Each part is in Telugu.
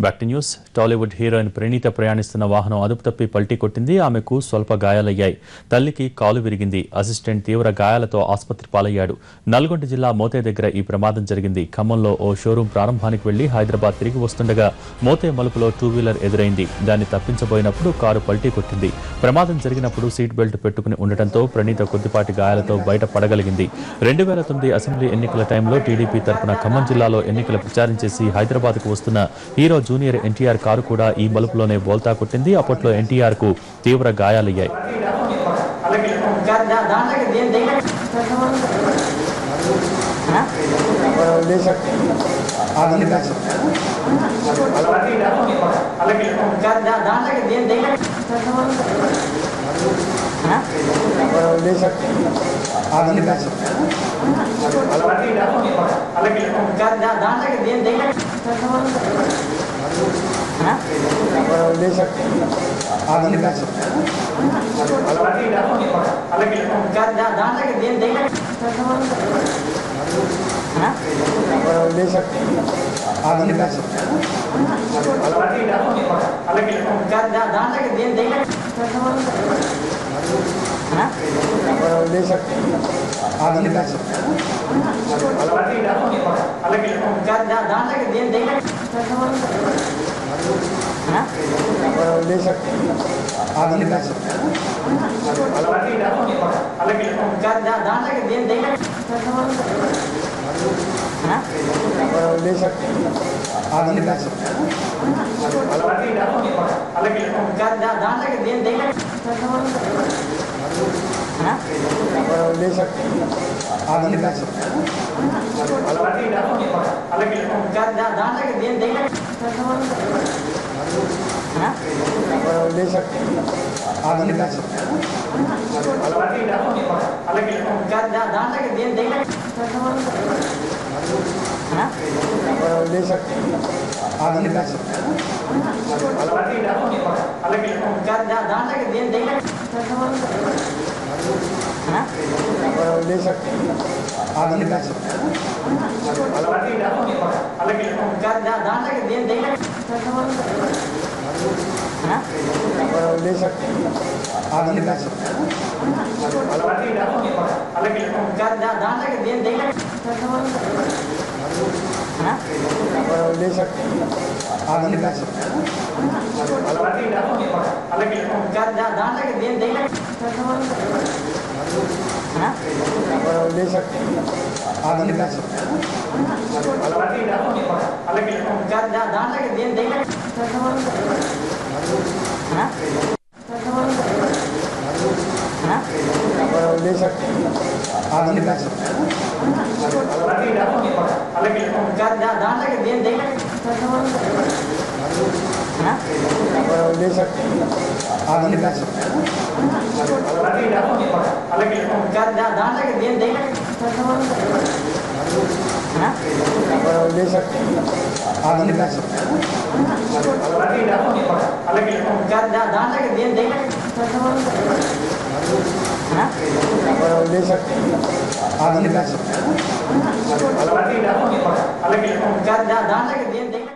Back to news. Tollywood heroine Pranitha ప్రయాణిస్తున్న వాహనం అదుపు తప్పి పల్టీ కొట్టింది. ఆమెకు స్వల్ప గాయాలయ్యాయి. తల్లికి కాలు విరిగింది. అసిస్టెంట్ తీవ్ర గాయాలతో ఆసుపత్రి పాలయ్యాడు. నల్గొండ జిల్లా మోతే దగ్గర ఈ ప్రమాదం జరిగింది. ఖమ్మంలో ఓ షోరూం ప్రారంభానికి వెళ్లి హైదరాబాద్ తిరిగి వస్తుండగా మోతే మలుపులో టూ వీలర్ ఎదురైంది. దాన్ని తప్పించబోయినప్పుడు కారు పల్టీ కొట్టింది. ప్రమాదం జరిగినప్పుడు సీట్ బెల్ట్ పెట్టుకుని ఉండటంతో ప్రణీత కొద్దిపాటి గాయాలతో బయట పడగలిగింది. 2009 అసెంబ్లీ ఎన్నికల టైంలో టీడీపీ తరఫున ఖమ్మం జిల్లాలో ఎన్నికల ప్రచారం చేసి హైదరాబాద్కు వస్తున్న హీరో జూనియర్ ఎన్టీఆర్ కారు కూడా ఈ మలుపులోనే బోల్తా కొట్టింది. అప్పట్లో ఎన్టీఆర్ కు తీవ్ర గాయాలయ్యాయి.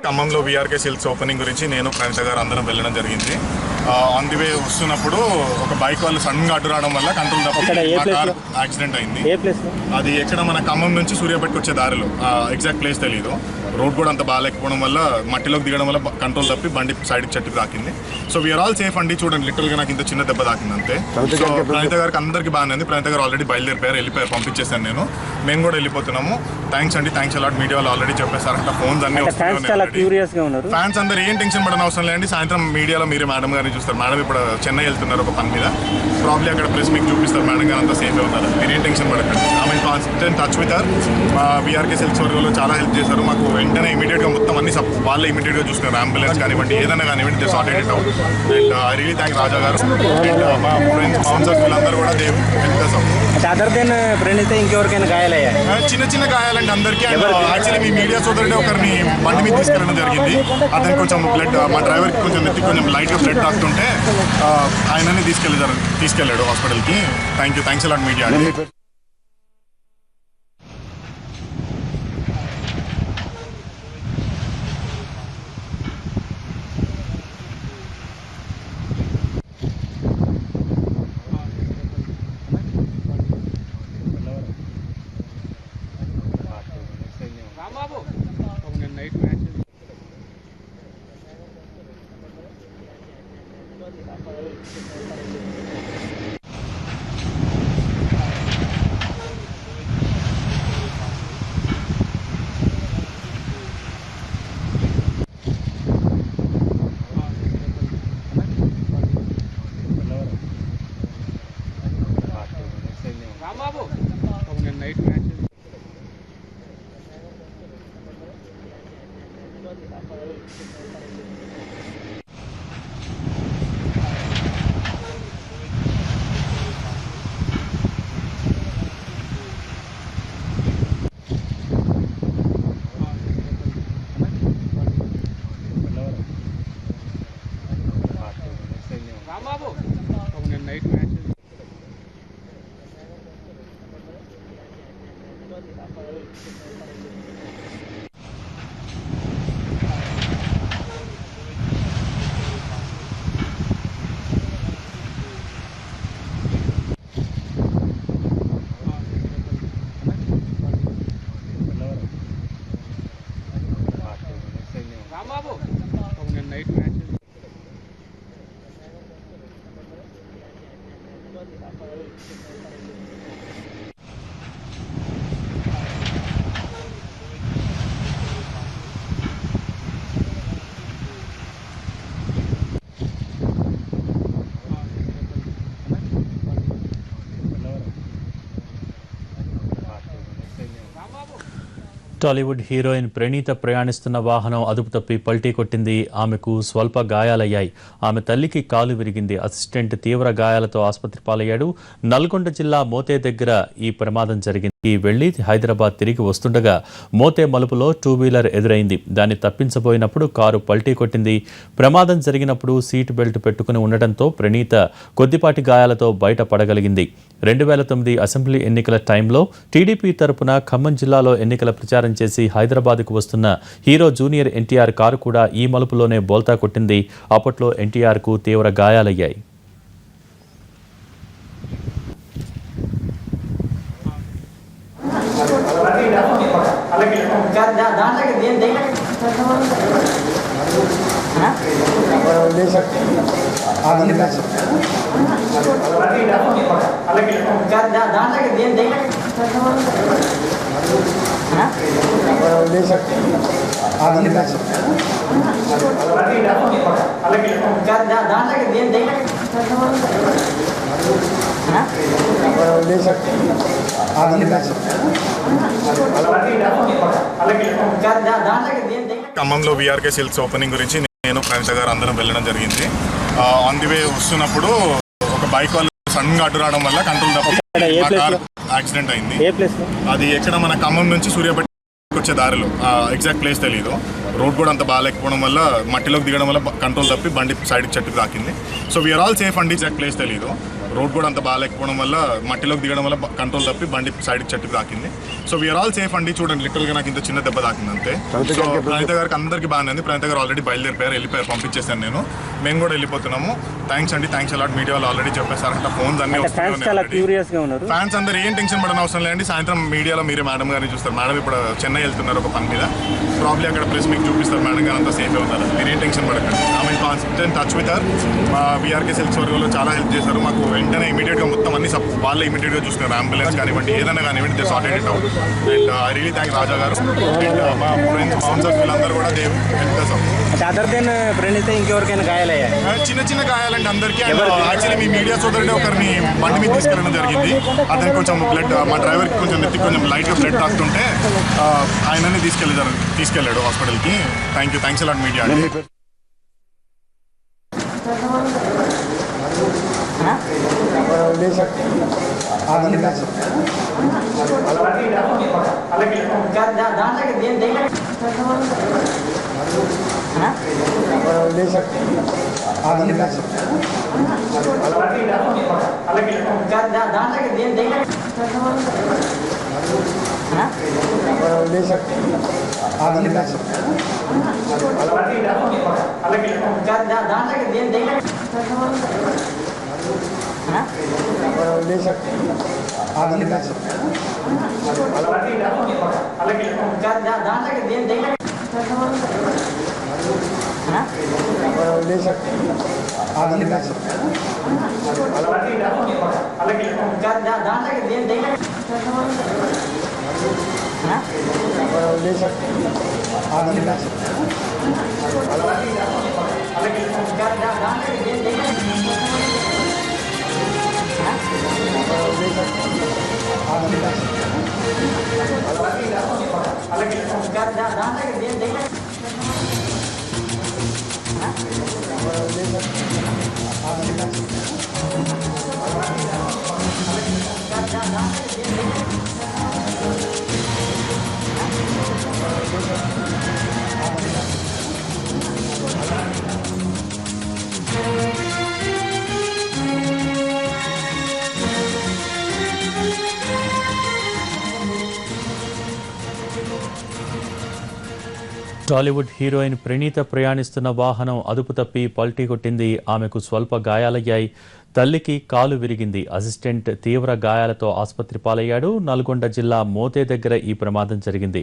ఖమ్మంలో వీఆర్కే సిల్క్స్ ఓపెనింగ్ గురించి నేను ప్రణీత గారు అందరం వెళ్ళడం జరిగింది. ఆన్ ది వే వస్తున్నప్పుడు ఒక బైక్ వాళ్ళు సడన్ గా అడ్డు రావడం వల్ల కంట్రోల్ తప్పి కార్ యాక్సిడెంట్ అయింది. అది ఎక్కడ మన ఖమ్మం నుంచి సూర్యాపేటకు వచ్చే దారిలో, ఎగ్జాక్ట్ ప్లేస్ తెలియదు. రోడ్ కూడా అంత బాగాలేకపోవడం వల్ల మట్టిలోకి దిగడం వల్ల కంట్రోల్ తప్పి బండి సైడ్కి చెట్టుకు తాకింది. సో వీఆర్ ఆల్ సేఫ్ అండి. చూడండి, లిటరల్గా నాకు ఇంత చిన్న దెబ్బ తాకింది అంతే. సో ప్రణీత గారికి అందరికీ బాగానే ఉంది. ప్రణీత గారు ఆల్రెడీ వెళ్ళిపోయారు, పంపించేసాను నేను. మేము కూడా వెళ్ళిపోతున్నాము. థ్యాంక్స్ అండి, థ్యాంక్స్ అలాట్. మీడియా వాళ్ళు ఆల్రెడీ చెప్పేశారు, అట్లా ఫోన్స్ అన్ని వస్తున్నాయి. ఫ్యాన్స్ అందరూ ఏం టెన్షన్ పడని అవసరం లేదండి. సాయంత్రం మీడియాలో మీరే మేడం గారిని చూస్తారు. మేడం ఇప్పుడు చెన్నై వెళ్తున్నారు ఒక పని మీద. ప్రాబ్లీ అక్కడ ప్రెస్ మీకు చూపిస్తారు. మేడం గారు అంతా సేఫ్ ఉన్నారు, మీరు ఏం టెన్షన్ పడకండి. ఆమె కాన్స్టెంట్ టచ్ విత్ హర్. మా వీఆర్కే సిల్క్స్ వర్గంలో చాలా హెల్ప్ చేశారు మాకు. వెంటనే ఇమీడియట్గా మొత్తం అన్ని వాళ్ళే ఇమీడియట్గా చూసుకున్నారు. అంబులెన్స్ కానివ్వండి, ఏదైనా కానివ్వండి, they sorted it out. And I really thank Raja garu and మా ఫ్రెండ్స్ స్పాన్సర్స్ వీళ్ళందరూ కూడా దే హెల్ప్ us out. ఇంకెవరికైనా గాయాలయ్యాయి? చిన్న చిన్న గాయాలండి అందరికీ. అండ్ యాక్చువల్లీ మీ మీడియా సోదరుడే ఒకరిని బండి మీద తీసుకెళ్ళడం జరిగింది. అతనికి కొంచెం బ్లడ్, మా డ్రైవర్కి కొంచెం నెత్తి కొంచెం లైట్గా బ్లడ్ తాకుతుంటే ఆయనని తీసుకెళ్ళాడు హాస్పిటల్కి. థ్యాంక్స్ అలాట్ మీడియా అండి. టాలీవుడ్ హీరోయిన్ ప్రణీత ప్రయాణిస్తున్న వాహనం అదుపు తప్పి పల్టీ కొట్టింది. ఆమెకు స్వల్ప గాయాలయ్యాయి. ఆమె తల్లికి కాలు విరిగింది. అసిస్టెంట్ తీవ్ర గాయాలతో ఆసుపత్రి పాలయ్యాడు. నల్గొండ జిల్లా మోతే దగ్గర ఈ ప్రమాదం జరిగింది. వెళ్లి హైదరాబాద్ తిరిగి వస్తుండగా మోతే మలుపులో 2-వీలర్ ఎదురైంది. దాన్ని తప్పించబోయినప్పుడు కారు పల్టీ కొట్టింది. ప్రమాదం జరిగినప్పుడు సీట్ బెల్ట్ పెట్టుకుని ఉండటంతో ప్రణీత కొద్దిపాటి గాయాలతో బయటపడగలిగింది. 2009 అసెంబ్లీ ఎన్నికల టైంలో టీడీపీ తరపున ఖమ్మం జిల్లాలో ఎన్నికల ప్రచారం చేసి హైదరాబాద్కు వస్తున్న హీరో జూనియర్ ఎన్టీఆర్ కారు కూడా ఈ మలుపులోనే బోల్తా కొట్టింది. అప్పట్లో ఎన్టీఆర్కు తీవ్ర గాయాలయ్యాయి. ఖమ్మంలో వీఆర్కే సిల్క్స్ ఓపెనింగ్ గురించి నేను ప్రణీత గారు అందరం వెళ్ళడం జరిగింది. ఆన్ ది వే వస్తున్నప్పుడు ఒక బైక్ వాళ్ళు సడన్ గా అడ్డు రావడం వల్ల కంట్రోల్ తప్పి కార్ యాక్సిడెంట్ అయింది. అది ఎక్కడ మన ఖమ్మం నుంచి సూర్యాపేట వచ్చే దారిలో ఎగ్జాక్ట్ ప్లేస్ తెలియదు. రోడ్ కూడా అంత బాగాలేకపోవడం వల్ల మట్టిలోకి దిగడం వల్ల కంట్రోల్ తప్పి బండి సైడ్కి చెట్టుకు తాకింది. సో వీఆర్ ఆల్ సేఫ్ అండి. ఎగ్జాక్ట్ ప్లేస్ తెలియదు. రోడ్ కూడా అంత బాగాలేకపోవడం వల్ల మట్టిలోకి దిగడం వల్ల కంట్రోల్ తప్పి బండి సైడ్కి చెట్టుకు తాకింది. సో వీఆర్ ఆల్ సేఫ్ అండి. చూడండి, లిటరల్గా నాకు ఇంత చిన్న దెబ్బ తాకింది అంతే. సో ప్రణీత గారికి అందరికీ బాగానే ఉంది. ప్రణీత గారు ఆల్రెడీ వెళ్ళిపోయారు, పంపించేసాను నేను. మేము కూడా వెళ్ళిపోతున్నాము. థ్యాంక్స్ అండి, థ్యాంక్స్ అలాట్. మీడియా వాళ్ళు ఆల్రెడీ చెప్పేసారు అట్లా ఫోన్స్ అన్ని వస్తున్నాయి. ఫ్యాన్స్ అందరూ ఏం టెన్షన్ పడని అవసరం లేదండి. సాయంత్రం మీడియాలో మీరే మేడం గారిని చూస్తారు. మేడం ఇప్పుడు చెన్నై వెళ్తున్నారు ఒక పని మీద. ప్రాబ్లీ అక్కడ ప్రెస్ మీకు చూపిస్తారు. మేడం గారు అంతా సేఫ్ అవుతారు. మీరు ఏం టెన్షన్ పడకండి. ఆమె కాన్స్టెంట్ టచ్ విత్ హర్. మా వీఆర్కే సిల్క్స్ వర్గంలో చాలా హెల్ప్ చేశారు మాకు. వెంటనే ఇమీడియట్గా మొత్తం అన్ని వాళ్ళే ఇమీడియట్గా చూసుకున్నారు. అంబులెన్స్ కానివ్వండి, ఏదైనా కానివ్వండి, they sorted it out. And I really thank Raja garu and మా ఫ్రెండ్స్ బౌన్సర్స్ వీళ్ళందరూ కూడా they help us out. Other than Praneetha ఇంకెవరికైనా గాయాలయ్యాయి? చిన్న చిన్న గాయాలండి అందరికీ. యాక్చువల్లీ మీ మీడియా సోదరుడే ఒకరిని బండి మీద తీసుకెళ్ళడం జరిగింది. అతనికి కొంచెం బ్లడ్, మా డ్రైవర్కి కొంచెం నెత్తికి కొంచెం లైట్గా బ్లడ్ తాకుతుంటే ఆయనని తీసుకెళ్ళాడు హాస్పిటల్కి. థ్యాంక్స్ అలాట్ మీడియా అండి. టాలీవుడ్ హీరోయిన్ ప్రణీత ప్రయాణిస్తున్న వాహనం అదుపు తప్పి పల్టీ కొట్టింది. ఆమెకు స్వల్ప గాయాలయ్యాయి. తల్లికి కాలు విరిగింది. అసిస్టెంట్ తీవ్ర గాయాలతో ఆసుపత్రి పాలయ్యాడు. నల్గొండ జిల్లా మోతే దగ్గర ఈ ప్రమాదం జరిగింది.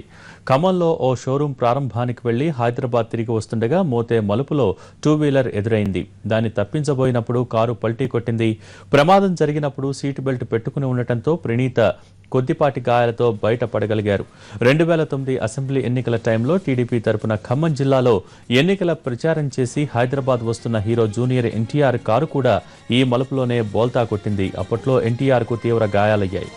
ఖమ్మంలో ఓ షోరూం ప్రారంభానికి వెళ్లి హైదరాబాద్ తిరిగి వస్తుండగా మోతే మలుపులో 2-వీలర్ ఎదురైంది. దాన్ని తప్పించబోయినప్పుడు కారు పల్టీ కొట్టింది. ప్రమాదం జరిగినప్పుడు సీటు బెల్ట్ పెట్టుకుని ఉండటంతో ప్రణీత కొద్దిపాటి గాయాలతో బయటపడగలిగారు. 2009 అసెంబ్లీ ఎన్నికల టైంలో టీడీపీ తరపున ఖమ్మం జిల్లాలో ఎన్నికల ప్రచారం చేసి హైదరాబాద్ వస్తున్న హీరో జూనియర్ ఎన్టీఆర్ కారు కూడా ఈ మలుపులోనే బోల్తా కొట్టింది. అప్పట్లో ఎన్టీఆర్కు తీవ్ర గాయాలయ్యాయి.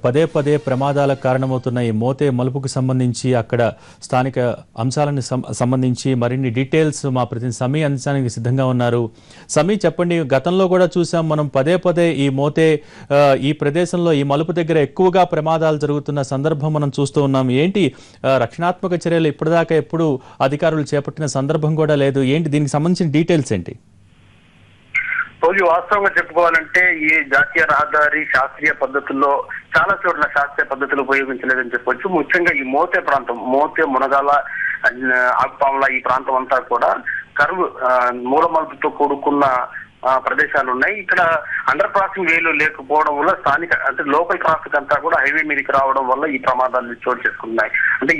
పదే పదే ప్రమాదాలకు కారణమవుతున్న ఈ మోతే మలుపుకు సంబంధించి అక్కడ స్థానిక అంశాలను సంబంధించి మరిన్ని డీటెయిల్స్ మా ప్రతినిధి సమీ అందించడానికి సిద్ధంగా ఉన్నారు. సమీ, చెప్పండి. గతంలో కూడా చూసాం మనం పదే పదే ఈ మోతే ఈ ప్రదేశంలో ఈ మలుపు దగ్గర ఎక్కువగా ప్రమాదాలు జరుగుతున్న సందర్భం మనం చూస్తూ ఉన్నాం. ఏంటి రక్షణాత్మక చర్యలు ఇప్పటిదాకా ఎప్పుడు అధికారులు చేపట్టిన సందర్భం కూడా లేదు. ఏంటి దీనికి సంబంధించిన డీటెయిల్స్ ఏంటి? రోజు వాస్తవంగా చెప్పుకోవాలంటే ఈ జాతీయ రహదారి శాస్త్రీయ పద్ధతుల్లో చాలా చోట్ల శాస్త్రీయ పద్ధతులు ఉపయోగించలేదని చెప్పొచ్చు. ముఖ్యంగా ఈ మోతే ప్రాంతం, మోతే, మునగాల, ఆకుపాముల ఈ ప్రాంతం అంతా కూడా కరువు మూలమలుపుతో కూడుకున్న ప్రదేశాలు ఉన్నాయి. ఇక్కడ అండర్ క్రాసింగ్ వేలు లేకపోవడం వల్ల స్థానిక అంటే లోకల్ ట్రాఫిక్ అంతా కూడా హైవే మీదకి రావడం వల్ల ఈ ప్రమాదాలు చోటు చేసుకున్నాయి. అంటే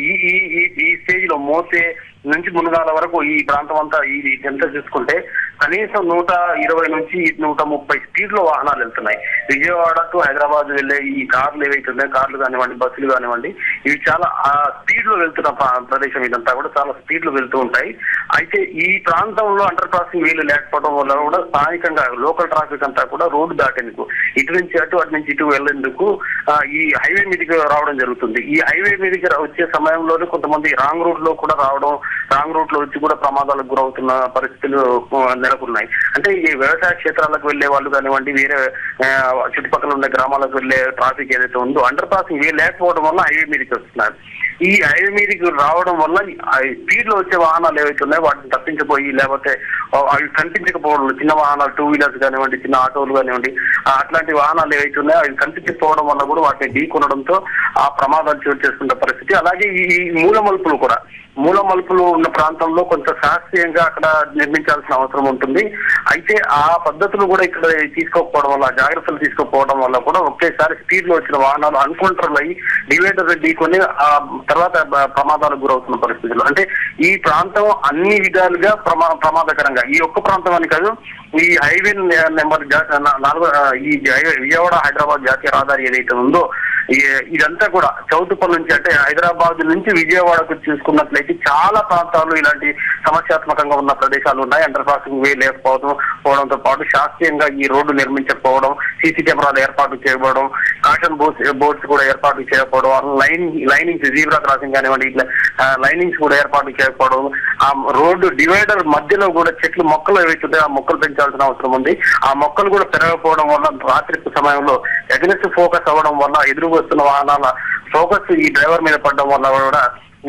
ఈ స్టేజ్ లో మోతే నుంచి మునగాల వరకు ఈ ప్రాంతం అంతా ఇది ఎంత చూసుకుంటే కనీసం 120 నుంచి 130 స్పీడ్ లో వాహనాలు వెళ్తున్నాయి. విజయవాడ టు హైదరాబాద్ వెళ్లే ఈ కార్లు ఏవైతే ఉన్నాయో, కార్లు కానివ్వండి, బస్సులు కానివ్వండి, ఇవి చాలా స్పీడ్ లో వెళ్తున్న ప్రదేశం. ఇదంతా కూడా చాలా స్పీడ్ లో వెళ్తూ ఉంటాయి. అయితే ఈ ప్రాంతంలో అండర్ క్రాసింగ్ వీలు లేకపోవడం వల్ల కూడా స్థానికంగా లోకల్ ట్రాఫిక్ అంతా కూడా రోడ్డు దాటేందుకు, ఇటు నుంచి అటు, అటు నుంచి ఇటు వెళ్లేందుకు ఈ హైవే మీదకి రావడం జరుగుతుంది. ఈ హైవే మీదకి వచ్చే సమయంలోనే కొంతమంది రాంగ్ రూట్ లో కూడా రావడం, రాంగ్ రూట్ లో వచ్చి కూడా ప్రమాదాలకు గురవుతున్న పరిస్థితులు నెలకొన్నాయి. అంటే ఈ వ్యవసాయ క్షేత్రాలకు వెళ్లే వాళ్ళు కానివ్వండి, వేరే చుట్టుపక్కల ఉన్న గ్రామాలకు వెళ్లే ట్రాఫిక్ ఏదైతే ఉందో అండర్ పాసింగ్ లేకపోవడం వల్ల హైవే మీదకి వస్తున్నారు. ఈ హైవే మీదకి రావడం వల్ల స్పీడ్ లో వచ్చే వాహనాలు ఏవైతే ఉన్నాయో వాటిని తప్పించిపోయి, లేకపోతే అవి కనిపించకపోవడం, చిన్న వాహనాలు 2-వీలర్స్ కానివ్వండి, చిన్న ఆటోలు కానివ్వండి, అట్లాంటి వాహనాలు ఏవైతే ఉన్నాయో అవి కనిపించకపోవడం వల్ల కూడా వాటిని ఢీకొనడంతో ఆ ప్రమాదాలు చోటు చేసుకున్న పరిస్థితి. అలాగే ఈ మూల మలుపులు కూడా, మూల మలుపులు ఉన్న ప్రాంతంలో కొంత శాస్త్రీయంగా అక్కడ నిర్మించాల్సిన అవసరం ఉంటుంది. అయితే ఆ పద్ధతులు కూడా ఇక్కడ తీసుకోకపోవడం వల్ల, జాగ్రత్తలు తీసుకోకపోవడం వల్ల కూడా ఒకేసారి స్పీడ్ లో వచ్చిన వాహనాలు అన్కంట్రోల్ అయ్యి డివైడర్ ఢీకొని ఆ తర్వాత ప్రమాదాలకు గురవుతున్న పరిస్థితులు. అంటే ఈ ప్రాంతం అన్ని విధాలుగా ప్రమాదకరంగా, ఈ ఒక్క ప్రాంతం అని కాదు, ఈ హైవే నెంబర్ 4 ఈ విజయవాడ హైదరాబాద్ జాతీయ రహదారి ఏదైతే ఉందో ఇదంతా కూడా చౌటుప్పల్ నుంచి, అంటే హైదరాబాద్ నుంచి విజయవాడకు చూసుకున్నట్లయితే చాలా ప్రాంతాలు ఇలాంటి సమస్యాత్మకంగా ఉన్న ప్రదేశాలు ఉన్నాయి. అండర్ పాసింగ్ వే లేకపోవడంతో పాటు శాస్త్రీయంగా ఈ రోడ్డు నిర్మించకపోవడం, సీసీ కెమెరాలు ఏర్పాటు చేయకపోవడం, కాషన్ బోర్డ్స్ కూడా ఏర్పాటు చేయకపోవడం, లైనింగ్స్ జీబ్రా క్రాసింగ్ కానివ్వండి, ఇట్లా లైనింగ్స్ కూడా ఏర్పాటు చేయకపోవడం, ఆ రోడ్డు డివైడర్ మధ్యలో కూడా చెట్లు, మొక్కలు ఏవైతుంటే ఆ మొక్కలు పెంచాల్సిన అవసరం ఉంది. ఆ మొక్కలు కూడా పెరగకపోవడం వల్ల రాత్రి సమయంలో అగెనిస్ట్ ఫోకస్ అవ్వడం వల్ల ఎదురు వస్తున్న వాహనాల ఫోకస్ ఈ డ్రైవర్ మీద పడడం వల్ల కూడా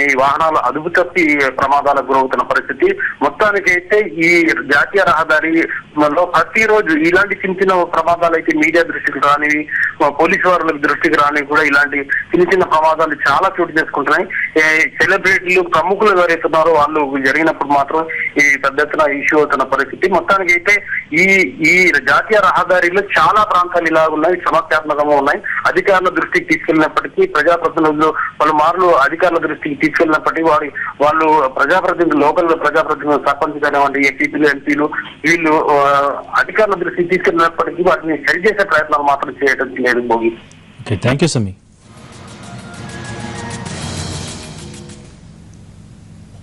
ఈ వాహనాలు అదుపు తప్పి ప్రమాదాలకు గురవుతున్న పరిస్థితి. మొత్తానికైతే ఈ జాతీయ రహదారిలో ప్రతిరోజు ఇలాంటి చిన్న చిన్న ప్రమాదాలు అయితే మీడియా దృష్టికి రానివి, పోలీసు వారి దృష్టికి రాని కూడా ఇలాంటి చిన్న చిన్న ప్రమాదాలు చాలా చోటు చేసుకుంటున్నాయి. సెలబ్రిటీలు ప్రముఖులు ఎవరైతే ఉన్నారో వాళ్ళు జరిగినప్పుడు మాత్రం ఈ పెద్ద ఎత్తున ఇష్యూ అవుతున్న పరిస్థితి. మొత్తానికి అయితే ఈ జాతీయ రహదారిలో చాలా ప్రాంతాలు ఇలా ఉన్నాయి, సమస్యాత్మకంగా ఉన్నాయి. అధికారుల దృష్టికి తీసుకెళ్లినప్పటికీ ప్రజాప్రతినిధులు పలుమార్లు అధికారుల దృష్టికి తీసుకెళ్లినప్పటికీ వాళ్ళు ప్రజాప్రతినిధులు, లోకల్ ప్రజాప్రతినిధులు, సర్పంచ్ కానివ్వండి, ఎంపీలు, ఎంపీలు వీళ్ళు అధికారుల దృష్టికి తీసుకెళ్లినప్పటికీ వాటిని సరిచేసే ప్రయత్నాలు మాత్రం చేయడం లేదు. భోగి. Thank you Shami.